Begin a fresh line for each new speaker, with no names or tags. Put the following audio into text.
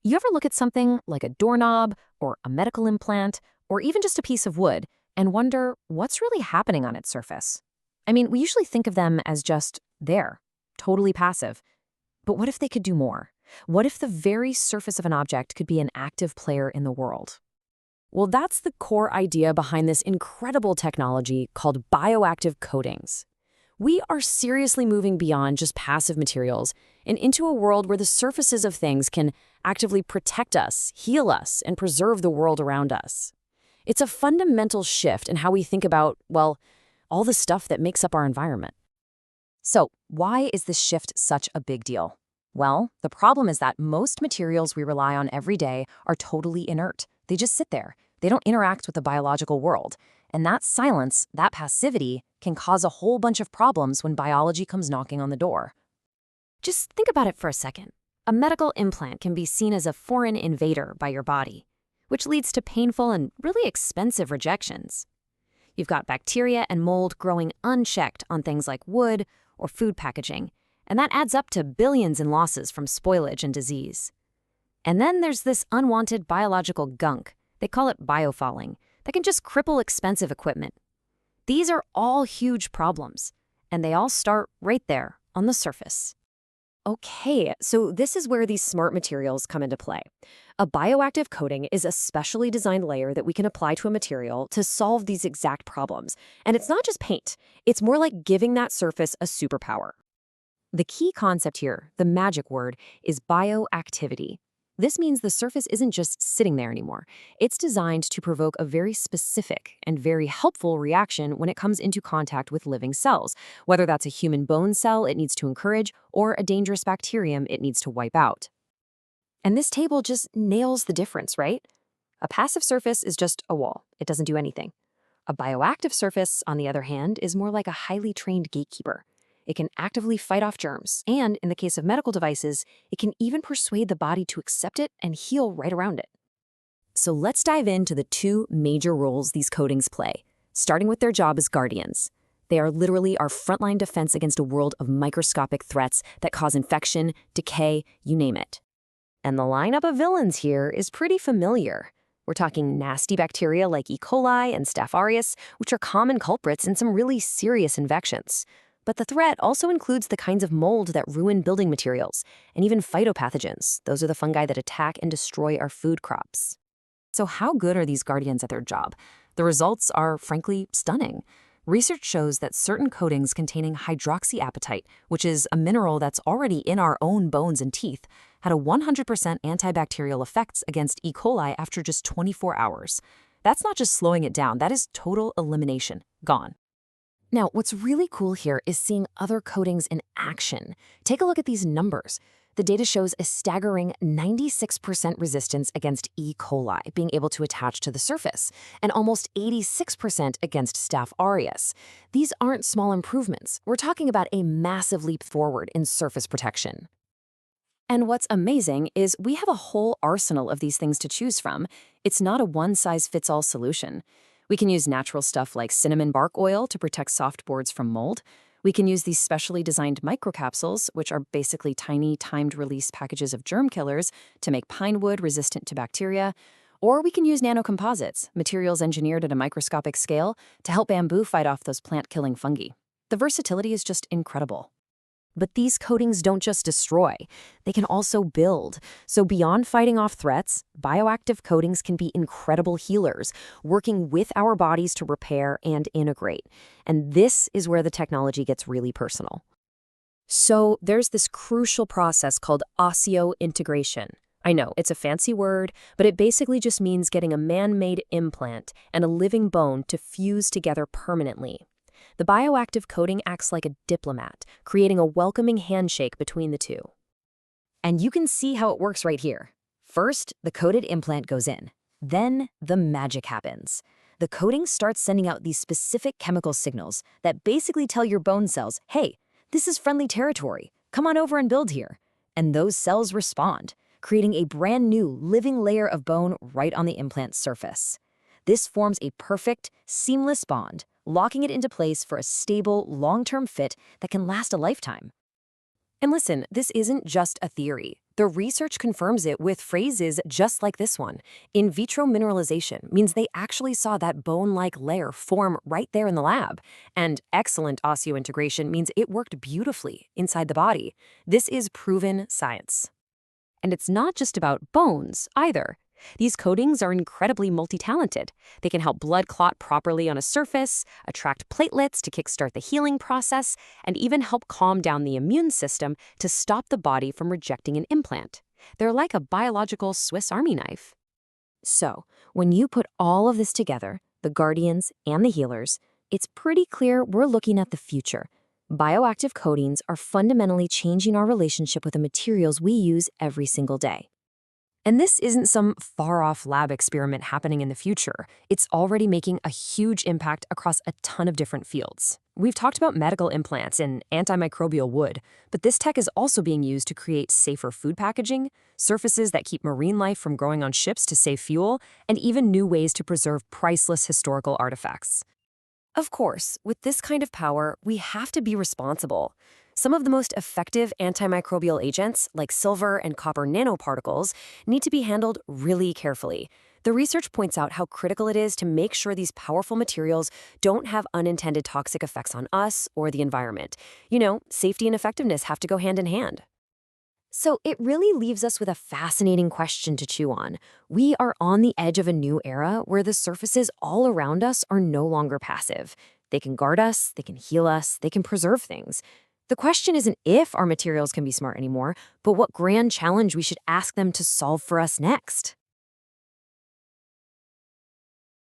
You ever look at something like a doorknob or a medical implant or even just a piece of wood and wonder what's really happening on its surface? I mean, we usually think of them as just there, totally passive. But what if they could do more? What if the very surface of an object could be an active player in the world? Well, that's the core idea behind this incredible technology called bioactive coatings. We are seriously moving beyond just passive materials and into a world where the surfaces of things can actively protect us, heal us, and preserve the world around us. It's a fundamental shift in how we think about, well, all the stuff that makes up our environment. So, why is this shift such a big deal? Well, the problem is that most materials we rely on every day are totally inert. They just sit there. They don't interact with the biological world. And that silence, that passivity, can cause a whole bunch of problems when biology comes knocking on the door. Just think about it for a second. A medical implant can be seen as a foreign invader by your body, which leads to painful and really expensive rejections. You've got bacteria and mold growing unchecked on things like wood or food packaging, and that adds up to billions in losses from spoilage and disease. And then there's this unwanted biological gunk, they call it biofouling, that can just cripple expensive equipment. These are all huge problems, and they all start right there on the surface. Okay, so this is where these smart materials come into play. A bioactive coating is a specially designed layer that we can apply to a material to solve these exact problems. And it's not just paint, it's more like giving that surface a superpower. The key concept here, the magic word, is bioactivity. This means the surface isn't just sitting there anymore. It's designed to provoke a very specific and very helpful reaction when it comes into contact with living cells, whether that's a human bone cell it needs to encourage or a dangerous bacterium it needs to wipe out. And this table just nails the difference, right? A passive surface is just a wall. It doesn't do anything. A bioactive surface, on the other hand, is more like a highly trained gatekeeper. It can actively fight off germs, and in the case of medical devices, it can even persuade the body to accept it and heal right around it. So let's dive into the two major roles these coatings play, starting with their job as guardians. They are literally our frontline defense against a world of microscopic threats that cause infection, decay, you name it. And the lineup of villains here is pretty familiar. We're talking nasty bacteria like E. coli and Staph aureus, which are common culprits in some really serious infections. But the threat also includes the kinds of mold that ruin building materials, and even phytopathogens. Those are the fungi that attack and destroy our food crops. So how good are these guardians at their job? The results are, frankly, stunning. Research shows that certain coatings containing hydroxyapatite, which is a mineral that's already in our own bones and teeth, had a 100% antibacterial effects against E. coli after just 24 hours. That's not just slowing it down, that is total elimination. Gone. Now, what's really cool here is seeing other coatings in action. Take a look at these numbers. The data shows a staggering 96% resistance against E. coli being able to attach to the surface, and almost 86% against Staph aureus. These aren't small improvements. We're talking about a massive leap forward in surface protection. And what's amazing is we have a whole arsenal of these things to choose from. It's not a one-size-fits-all solution. We can use natural stuff like cinnamon bark oil to protect soft boards from mold. We can use these specially designed microcapsules, which are basically tiny timed-release packages of germ killers, to make pine wood resistant to bacteria. Or we can use nanocomposites, materials engineered at a microscopic scale, to help bamboo fight off those plant-killing fungi. The versatility is just incredible. But these coatings don't just destroy, they can also build. So beyond fighting off threats, bioactive coatings can be incredible healers, working with our bodies to repair and integrate. And this is where the technology gets really personal. So there's this crucial process called osseointegration. I know, it's a fancy word, but it basically just means getting a man-made implant and a living bone to fuse together permanently. The bioactive coating acts like a diplomat, creating a welcoming handshake between the two. And you can see how it works right here. First, the coated implant goes in. Then, the magic happens. The coating starts sending out these specific chemical signals that basically tell your bone cells, hey, this is friendly territory. Come on over and build here. And those cells respond, creating a brand new living layer of bone right on the implant's surface. This forms a perfect, seamless bond, locking it into place for a stable, long-term fit that can last a lifetime. And listen, this isn't just a theory. The research confirms it with phrases just like this one. In vitro mineralization means they actually saw that bone-like layer form right there in the lab. And excellent osseointegration means it worked beautifully inside the body. This is proven science. And it's not just about bones, either. These coatings are incredibly multi-talented. They can help blood clot properly on a surface, attract platelets to kickstart the healing process, and even help calm down the immune system to stop the body from rejecting an implant. They're like a biological Swiss Army knife. So, when you put all of this together, the guardians and the healers, it's pretty clear we're looking at the future. Bioactive coatings are fundamentally changing our relationship with the materials we use every single day. And this isn't some far-off lab experiment happening in the future. It's already making a huge impact across a ton of different fields. We've talked about medical implants and antimicrobial wood, but this tech is also being used to create safer food packaging, surfaces that keep marine life from growing on ships to save fuel, and even new ways to preserve priceless historical artifacts. Of course, with this kind of power, we have to be responsible. Some of the most effective antimicrobial agents, like silver and copper nanoparticles, need to be handled really carefully. The research points out how critical it is to make sure these powerful materials don't have unintended toxic effects on us or the environment. Safety and effectiveness have to go hand in hand. So it really leaves us with a fascinating question to chew on. We are on the edge of a new era where the surfaces all around us are no longer passive. They can guard us, they can heal us, they can preserve things. The question isn't if our materials can be smart anymore, but what grand challenge we should ask them to solve for us next.